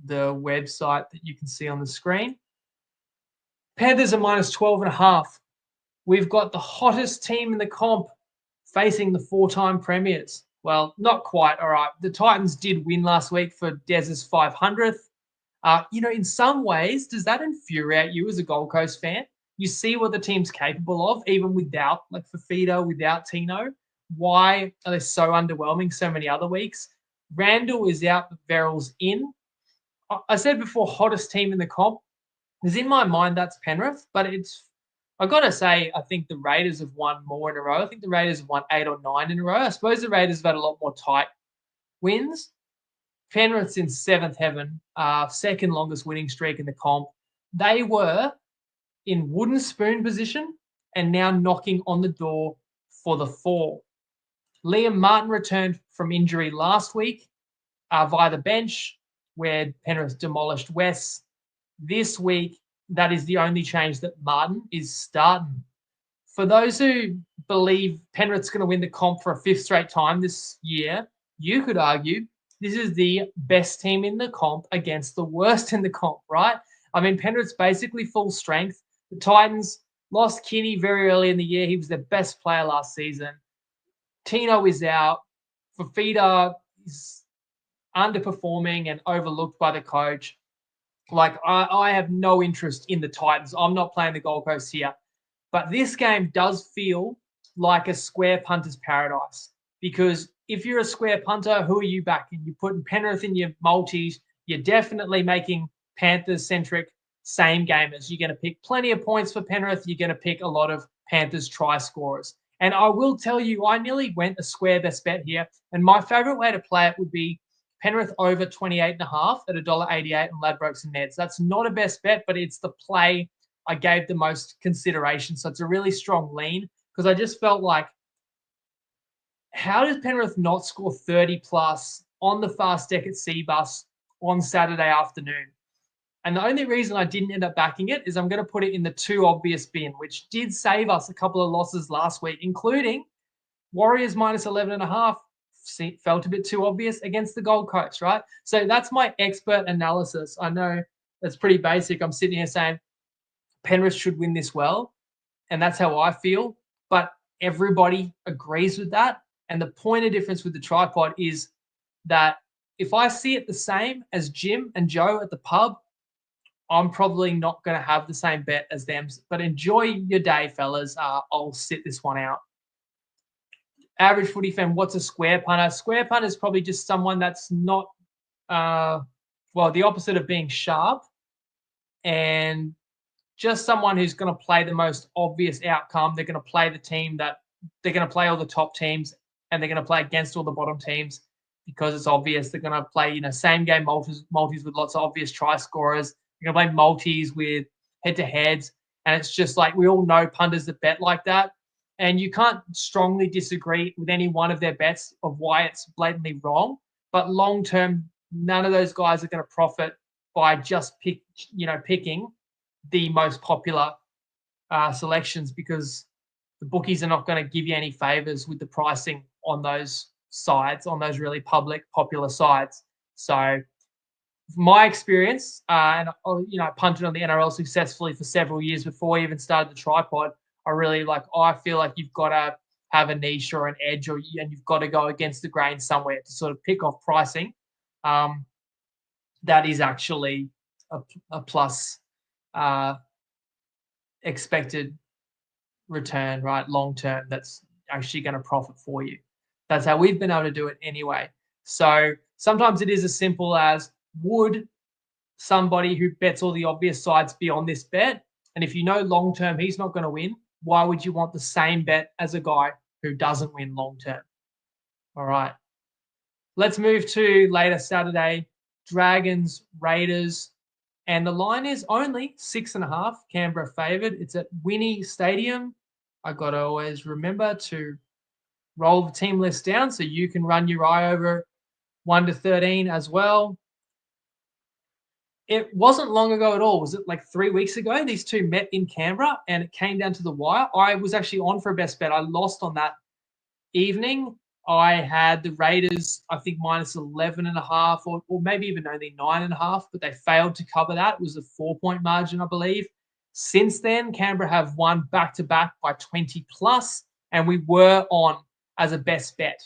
the website that you can see on the screen. Panthers are minus 12.5. We've got the hottest team in the comp facing the 4-time premiers. Well, not quite. All right. The Titans did win last week for Dez's 500th. In some ways, does that infuriate you as a Gold Coast fan? You see what the team's capable of, even without, like, Fafita, without Tino. Why are they so underwhelming so many other weeks? Randall is out, but Verrill's in. I said before, hottest team in the comp. Because in my mind, that's Penrith. But I've got to say, I think the Raiders have won more in a row. I think the Raiders have won 8 or 9 in a row. I suppose the Raiders have had a lot more tight wins. Penrith's in 7th heaven, second longest winning streak in the comp. They were in wooden spoon position and now knocking on the door for the 4. Liam Martin returned from injury last week via the bench, where Penrith demolished West. This week, that is the only change, that Martin is starting. For those who believe Penrith's going to win the comp for a 5th straight time this year, you could argue this is the best team in the comp against the worst in the comp, right? I mean, Penrith's basically full strength. The Titans lost Kinney very early in the year. He was their best player last season. Tino is out. Fafita is underperforming and overlooked by the coach. Like, I have no interest in the Titans. I'm not playing the Gold Coast here. But this game does feel like a square punter's paradise. Because if you're a square punter, who are you backing? You're putting Penrith in your multis. You're definitely making Panthers-centric same gamers. You're going to pick plenty of points for Penrith. You're going to pick a lot of Panthers try scorers. And I will tell you, I nearly went a square best bet here. And my favourite way to play it would be Penrith over 28.5 at $1.88 on Ladbrokes and Neds. That's not a best bet, but it's the play I gave the most consideration. So it's a really strong lean because I just felt like, how does Penrith not score 30 plus on the fast deck at Seabus on Saturday afternoon? And the only reason I didn't end up backing it is I'm going to put it in the too obvious bin, which did save us a couple of losses last week, including Warriors minus 11.5. Felt a bit too obvious against the Gold Coast, right? So that's my expert analysis. I know that's pretty basic. I'm sitting here saying Penrith should win this well, and that's how I feel. But everybody agrees with that. And the point of difference with the TryPod is that if I see it the same as Jim and Joe at the pub, I'm probably not going to have the same bet as them. But enjoy your day, fellas. I'll sit this one out. Average footy fan, what's a square punter? Square punter is probably just someone that's not, the opposite of being sharp, and just someone who's going to play the most obvious outcome. They're going to play the team that they're going to play all the top teams, and they're going to play against all the bottom teams because it's obvious. They're going to play, same game multis with lots of obvious try scorers. They're going to play multis with head-to-heads, and it's just like we all know punters that bet like that. And you can't strongly disagree with any one of their bets of why it's blatantly wrong. But long term, none of those guys are going to profit by just picking the most popular selections, because the bookies are not going to give you any favors with the pricing on those sides, on those really popular sides. So my experience, and I punted on the NRL successfully for several years before I even started the TryPod. I feel like you've got to have a niche or an edge, and you've got to go against the grain somewhere to sort of pick off pricing. That is actually a plus expected return, right? Long term, that's actually going to profit for you. That's how we've been able to do it anyway. So sometimes it is as simple as, would somebody who bets all the obvious sides be on this bet? And if you know long term he's not going to win, why would you want the same bet as a guy who doesn't win long term? All right. Let's move to later Saturday, Dragons, Raiders. And the line is only 6.5, Canberra favoured. It's at Winnie Stadium. I got to always remember to roll the team list down so you can run your eye over 1 to 13 as well. It wasn't long ago at all. Was it like 3 weeks ago? These two met in Canberra and it came down to the wire. I was actually on for a best bet. I lost on that evening. I had the Raiders, I think, minus 11.5 or maybe even only 9.5, but they failed to cover that. It was a 4-point margin, I believe. Since then, Canberra have won back-to-back by 20 plus, and we were on as a best bet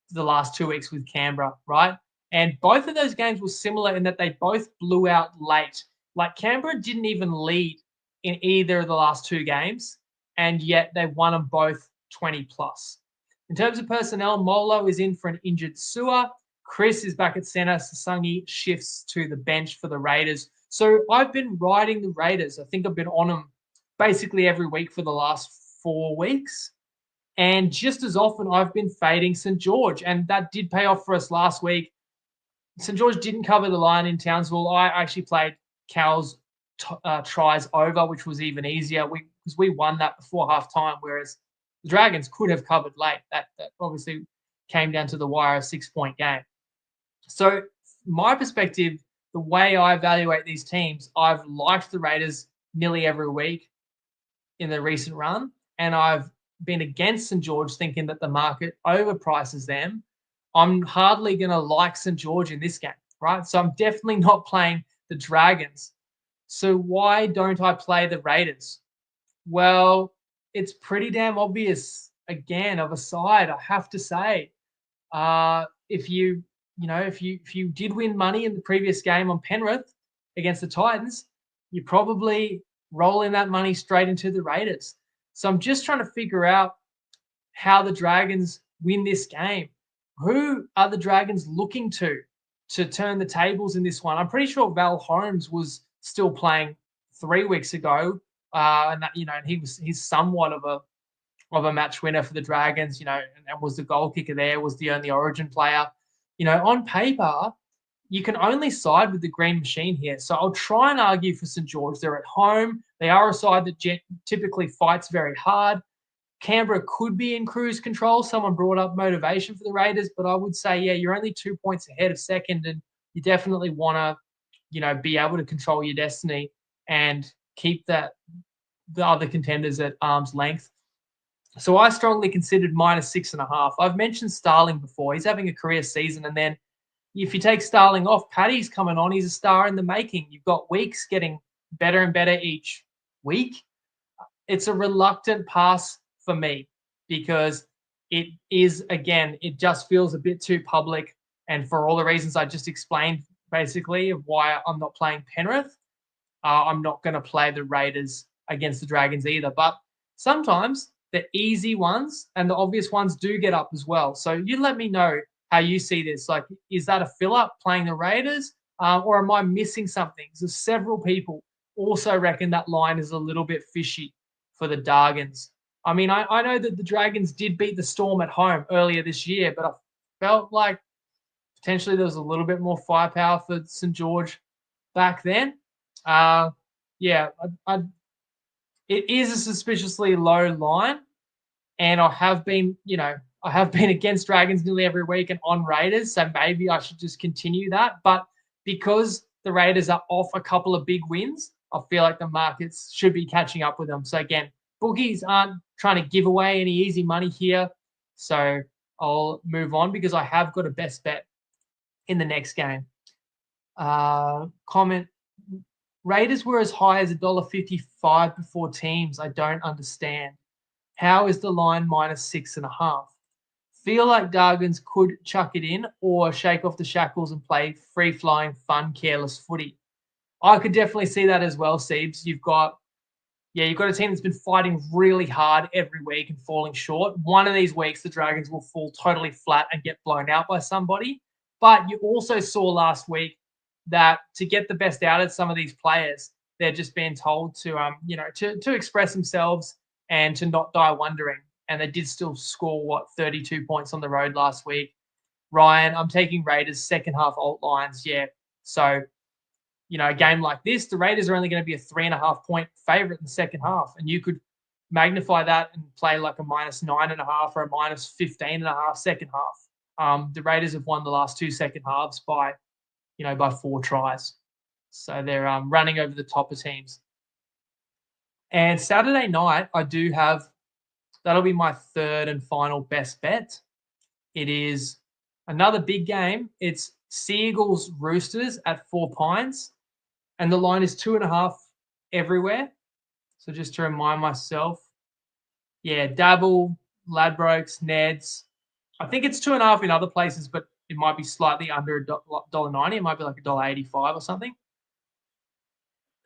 the last 2 weeks with Canberra, right? And both of those games were similar in that they both blew out late. Like Canberra didn't even lead in either of the last two games, and yet they won them both 20 plus. In terms of personnel, Molo is in for an injured Sewer. Chris is back at centre. Sasungi shifts to the bench for the Raiders. So I've been riding the Raiders. I think I've been on them basically every week for the last 4 weeks. And just as often, I've been fading St. George. And that did pay off for us last week. St. George didn't cover the line in Townsville. I actually played Cal's tries over, which was even easier because we won that before halftime, whereas the Dragons could have covered late. That obviously came down to the wire, a 6-point game. So my perspective, the way I evaluate these teams, I've liked the Raiders nearly every week in the recent run, and I've been against St. George thinking that the market overprices them. I'm hardly going to like St. George in this game, right? So I'm definitely not playing the Dragons. So why don't I play the Raiders? Well, it's pretty damn obvious, again, of a side, I have to say. If you did win money in the previous game on Penrith against the Titans, you probably rolling that money straight into the Raiders. So I'm just trying to figure out how the Dragons win this game. Who are the Dragons looking to turn the tables in this one? I'm pretty sure Val Holmes was still playing 3 weeks ago, and he's somewhat of a match winner for the Dragons, and was the goal kicker there, was the only Origin player. On paper, you can only side with the green machine here. So I'll try and argue for St. George. They're at home. They are a side that typically fights very hard. Canberra could be in cruise control. Someone brought up motivation for the Raiders, but I would say, yeah, you're only 2 points ahead of second, and you definitely want to, be able to control your destiny and keep the other contenders at arm's length. So I strongly considered -6.5. I've mentioned Starling before. He's having a career season, and then if you take Starling off, Paddy's coming on. He's a star in the making. You've got Weeks getting better and better each week. It's a reluctant pass for me because it is, again, it just feels a bit too public. And for all the reasons I just explained, basically, of why I'm not playing Penrith, I'm not going to play the Raiders against the Dragons either. But sometimes the easy ones and the obvious ones do get up as well. So you let me know how you see this. Like, is that a fill-up playing the Raiders, or am I missing something? So several people also reckon that line is a little bit fishy for the Dragons. I mean, I know that the Dragons did beat the Storm at home earlier this year, but I felt like potentially there was a little bit more firepower for St. George back then. It is a suspiciously low line, and I have been against Dragons nearly every week and on Raiders, so maybe I should just continue that. But because the Raiders are off a couple of big wins, I feel like the markets should be catching up with them. So again, bookies aren't trying to give away any easy money here, so I'll move on because I have got a best bet in the next game. Comment: Raiders were as high as $1.55 before teams. I don't understand. How is the line -6.5? Feel like Dragons could chuck it in or shake off the shackles and play free-flying, fun, careless footy. I could definitely see that as well, Siebes. You've got a team that's been fighting really hard every week and falling short. One of these weeks, the Dragons will fall totally flat and get blown out by somebody. But you also saw last week that to get the best out of some of these players, they're just being told to express themselves and to not die wondering. And they did still score, 32 points on the road last week. Ryan, I'm taking Raiders second half alt lines. Yeah. So, a game like this, the Raiders are only going to be a 3.5 point favorite in the second half. And you could magnify that and play like a -9.5 or a -15.5 second half. The Raiders have won the last two second halves by 4 tries. So they're running over the top of teams. And Saturday night, that'll be my third and final best bet. It is another big game. It's Seagulls Roosters at 4 Pines. And the line is 2.5 everywhere. So just to remind myself, Dabble, Ladbrokes, Neds. I think it's 2.5 in other places, but it might be slightly under $1.90. It might be like $1.85 or something.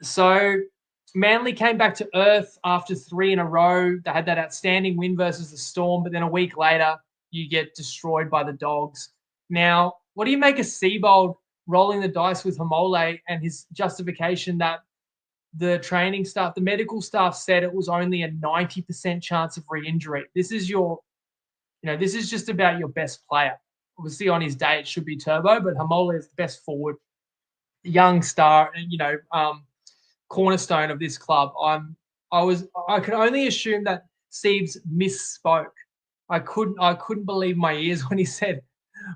So Manly came back to earth after 3 in a row. They had that outstanding win versus the Storm, but then a week later, you get destroyed by the Dogs. Now, what do you make of Seabold rolling the dice with Hamole and his justification that the training staff, the medical staff said it was only a 90% chance of re-injury? This is this is just about your best player. Obviously, on his day, it should be Turbo, but Hamole is the best forward, young star, cornerstone of this club. I can only assume that Siebes misspoke. I couldn't believe my ears when he said,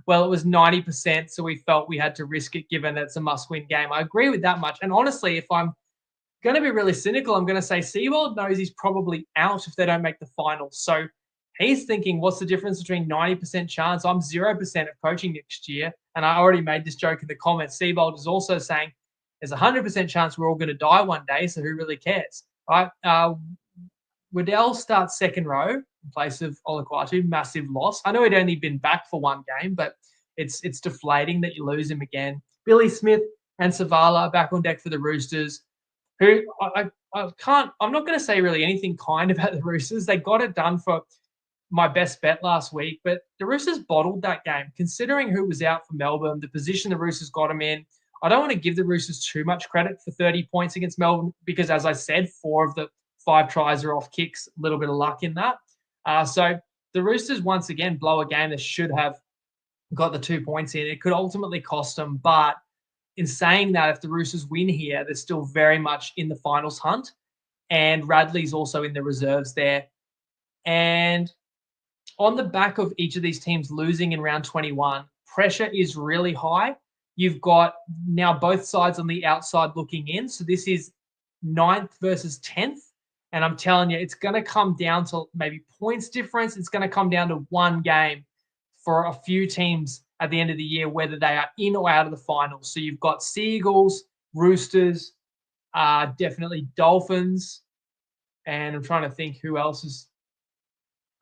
well, it was 90%, so we felt we had to risk it given that it's a must-win game. I agree with that much. And honestly, if I'm going to be really cynical, I'm going to say Seabold knows he's probably out if they don't make the finals. So he's thinking, what's the difference between 90% chance? I'm 0% of coaching next year. And I already made this joke in the comments. Seabold is also saying there's a 100% chance we're all going to die one day, so who really cares? Right? Waddell starts second row in place of Olaquatu. Massive loss. I know he'd only been back for one game, but it's deflating that you lose him again. Billy Smith and Savala back on deck for the Roosters, who I'm not going to say really anything kind about the Roosters. They got it done for my best bet last week, but the Roosters bottled that game. Considering who was out for Melbourne, the position the Roosters got him in, I don't want to give the Roosters too much credit for 30 points against Melbourne because, as I said, 4 of the 5 tries are off kicks, a little bit of luck in that. So the Roosters, once again, blow a game that should have got the 2 points in. It could ultimately cost them, but in saying that, if the Roosters win here, they're still very much in the finals hunt, and Radley's also in the reserves there. And on the back of each of these teams losing in round 21, pressure is really high. You've got now both sides on the outside looking in. So this is 9th versus 10th. And I'm telling you, it's going to come down to maybe points difference. It's going to come down to one game for a few teams at the end of the year, whether they are in or out of the finals. So you've got Seagulls, Roosters, definitely Dolphins. And I'm trying to think who else is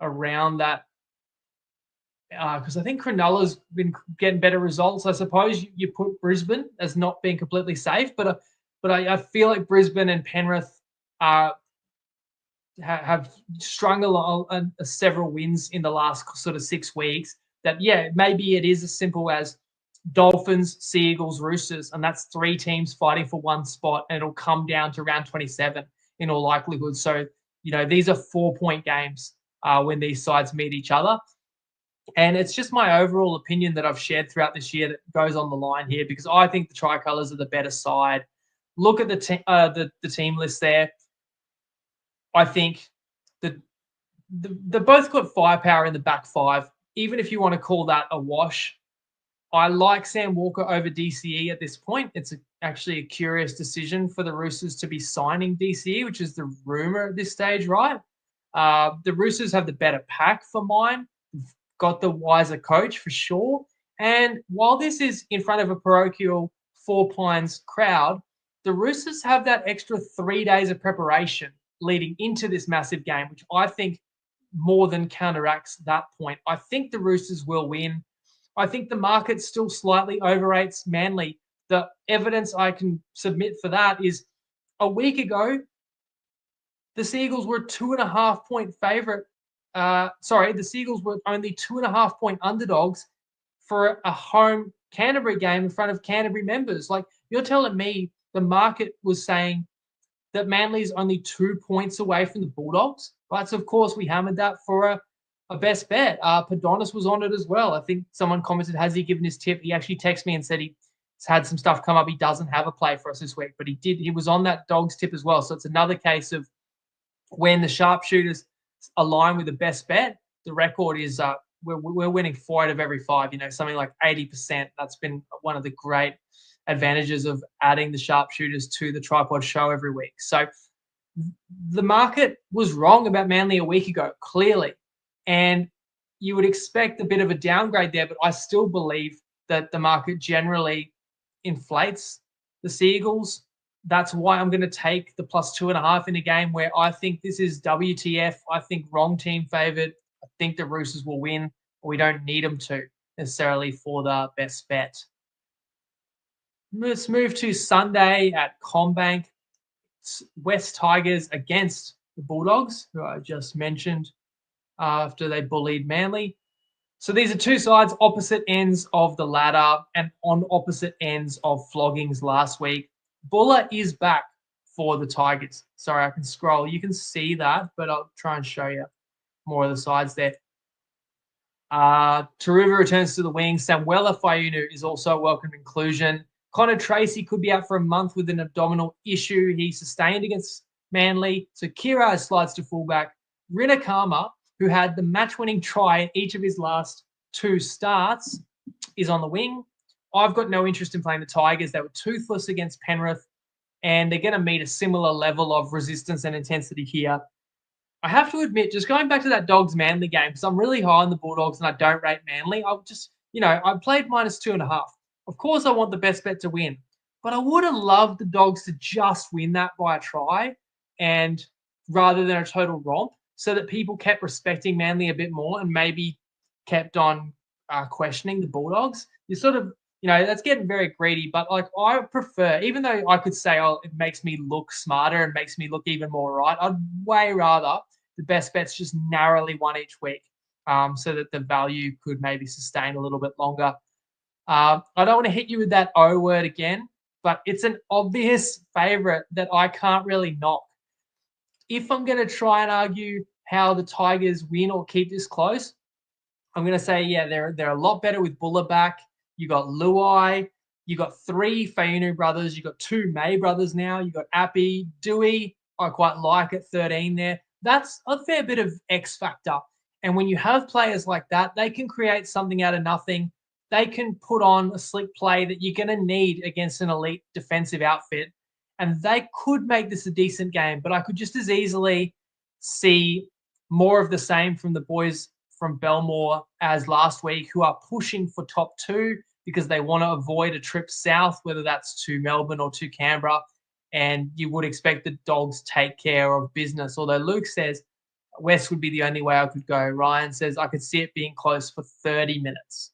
around that. Because I think Cronulla's been getting better results. I suppose you put Brisbane as not being completely safe, but I feel like Brisbane and Penrith have strung along several wins in the last sort of 6 weeks. That, yeah, maybe it is as simple as Dolphins, Seagulls, Roosters, and that's 3 teams fighting for one spot, and it'll come down to round 27 in all likelihood. So, these are 4-point games when these sides meet each other. And it's just my overall opinion that I've shared throughout this year that goes on the line here, because I think the Tricolours are the better side. Look at the team list there. I think they both got firepower in the back 5, even if you want to call that a wash. I like Sam Walker over DCE at this point. It's actually a curious decision for the Roosters to be signing DCE, which is the rumor at this stage, right? The Roosters have the better pack for mine. Got the wiser coach for sure. And while this is in front of a parochial Four Pines crowd, the Roosters have that extra 3 days of preparation leading into this massive game, which I think more than counteracts that point. I think the Roosters will win. I think the market still slightly overrates Manly. The evidence I can submit for that is a week ago, the Seagulls were a 2.5-point favorite. The Seagulls were only 2.5-point underdogs for a home Canterbury game in front of Canterbury members. Like, you're telling me the market was saying that Manly is only 2 points away from the Bulldogs? Right, so of course we hammered that for a best bet. Padonis was on it as well. I think someone commented, has he given his tip? He actually texted me and said he's had some stuff come up. He doesn't have a play for us this week, but he did. He was on that Dogs tip as well. So it's another case of when the sharpshooters align with the best bet, the record is we're winning 4 out of every 5, something like 80%. That's been one of the great advantages of adding the sharpshooters to the TryPod show every week. So the market was wrong about Manly a week ago, clearly. And you would expect a bit of a downgrade there, but I still believe that the market generally inflates the Seagulls. That's why I'm going to take the +2.5 in a game where I think this is WTF. I think wrong team favored. I think the Roosters will win. We don't need them to necessarily for the best bet. Let's move to Sunday at CommBank. West Tigers against the Bulldogs, who I just mentioned after they bullied Manly. So these are two sides, opposite ends of the ladder and on opposite ends of floggings last week. Buller is back for the Tigers. Sorry, I can scroll. You can see that, but I'll try and show you more of the sides there. Taruva returns to the wing. Samuela Fayunu is also a welcome inclusion. Connor Tracy could be out for a month with an abdominal issue he sustained against Manly. So Kira slides to fullback. Rinakama, who had the match-winning try in each of his last 2 starts, is on the wing. I've got no interest in playing the Tigers. They were toothless against Penrith, and they're going to meet a similar level of resistance and intensity here. I have to admit, just going back to that Dogs-Manly game, because I'm really high on the Bulldogs and I don't rate Manly, I played -2.5. Of course, I want the best bet to win, but I would have loved the Dogs to just win that by a try, and rather than a total romp, so that people kept respecting Manly a bit more and maybe kept on questioning the Bulldogs. You sort of, that's getting very greedy, but like I prefer, even though I could say, oh, it makes me look smarter and makes me look even more right, I'd way rather the best bets just narrowly won each week, so that the value could maybe sustain a little bit longer. I don't want to hit you with that O word again, but it's an obvious favorite that I can't really knock. If I'm going to try and argue how the Tigers win or keep this close, I'm going to say, yeah, they're a lot better with Buller back. You got Luai, you got 3 Fayunu brothers, you got 2 May brothers now, you got Appy, Dewey. I quite like at 13 there. That's a fair bit of X factor. And when you have players like that, they can create something out of nothing. They can put on a slick play that you're going to need against an elite defensive outfit. And they could make this a decent game, but I could just as easily see more of the same from the boys from Belmore as last week, who are pushing for top 2 because they want to avoid a trip south, whether that's to Melbourne or to Canberra. And you would expect the Dogs take care of business. Although Luke says West would be the only way I could go. Ryan says I could see it being close for 30 minutes.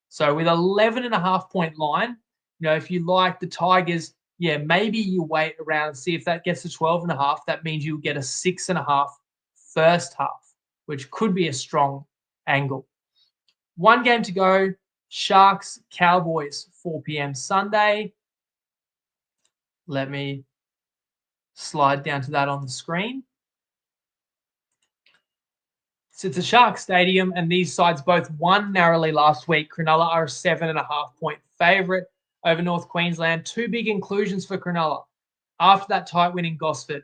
So with 11.5-point line, if you like the Tigers, yeah, maybe you wait around and see if that gets to 12.5. That means you'll get a 6.5 first half, which could be a strong angle. One game to go. Sharks, Cowboys, 4 p.m. Sunday. Let me slide down to that on the screen. So it's a Shark Stadium, and these sides both won narrowly last week. Cronulla are a 7.5-point favourite over North Queensland. 2 big inclusions for Cronulla after that tight win in Gosford.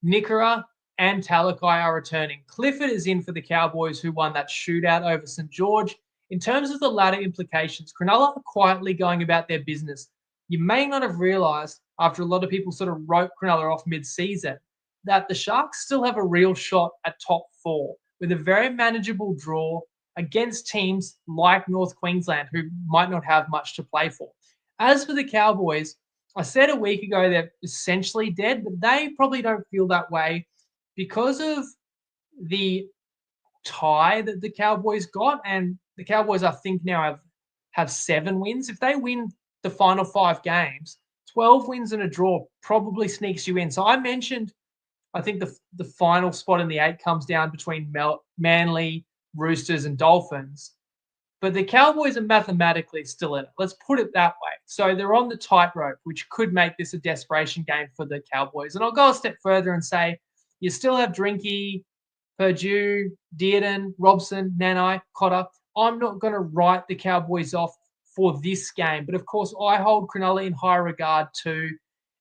Nickera and Talakai are returning. Clifford is in for the Cowboys, who won that shootout over St. George. In terms of the latter implications, Cronulla are quietly going about their business. You may not have realised, after a lot of people sort of wrote Cronulla off mid-season, that the Sharks still have a real shot at top 4 with a very manageable draw against teams like North Queensland, who might not have much to play for. As for the Cowboys, I said a week ago they're essentially dead, but they probably don't feel that way because of the tie that the Cowboys got. And the Cowboys, I think, now have 7 wins. If they win the final 5 games, 12 wins and a draw probably sneaks you in. So I mentioned, I think the final spot in the 8 comes down between Manly, Roosters, and Dolphins. But the Cowboys are mathematically still in it. Let's put it that way. So they're on the tightrope, which could make this a desperation game for the Cowboys. And I'll go a step further and say you still have Drinky, Purdue, Dearden, Robson, Nanai, Cotter. I'm not going to write the Cowboys off for this game. But, of course, I hold Cronulla in high regard too.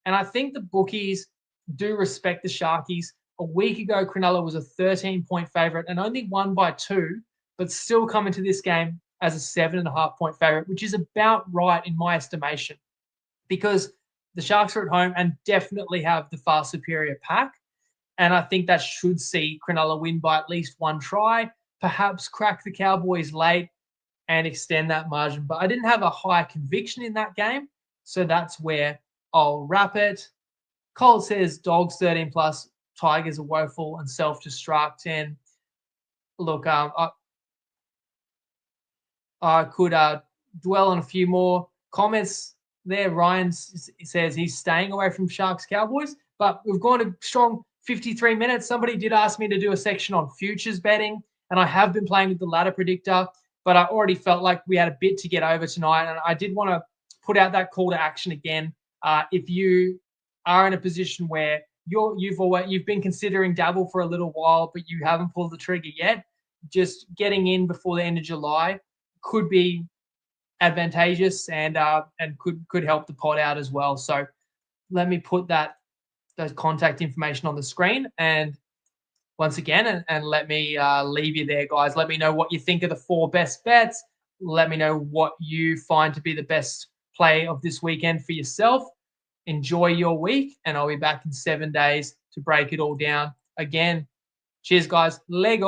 And I think the bookies do respect the Sharkies. A week ago, Cronulla was a 13-point favourite and only won by 2, but still come into this game as a 7.5-point favourite, which is about right in my estimation, because the Sharks are at home and definitely have the far superior pack. And I think that should see Cronulla win by at least 1 try, perhaps crack the Cowboys late and extend that margin. But I didn't have a high conviction in that game, so that's where I'll wrap it. Cole says Dogs 13 plus, Tigers are woeful and self-destruct. And look, I could dwell on a few more comments there. Ryan says he's staying away from Sharks Cowboys, but we've gone a strong 53 minutes. Somebody did ask me to do a section on futures betting, and I have been playing with the ladder predictor, but I already felt like we had a bit to get over tonight, and I did want to put out that call to action again. If you are in a position where you've been considering dabble for a little while, but you haven't pulled the trigger yet, just getting in before the end of July could be advantageous and could help the pod out as well. So let me put those contact information on the screen, and once again, and let me leave you there, guys. Let me know what you think of the 4 best bets. Let me know what you find to be the best play of this weekend for yourself. Enjoy your week, and I'll be back in 7 days to break it all down again. Cheers, guys. Lego.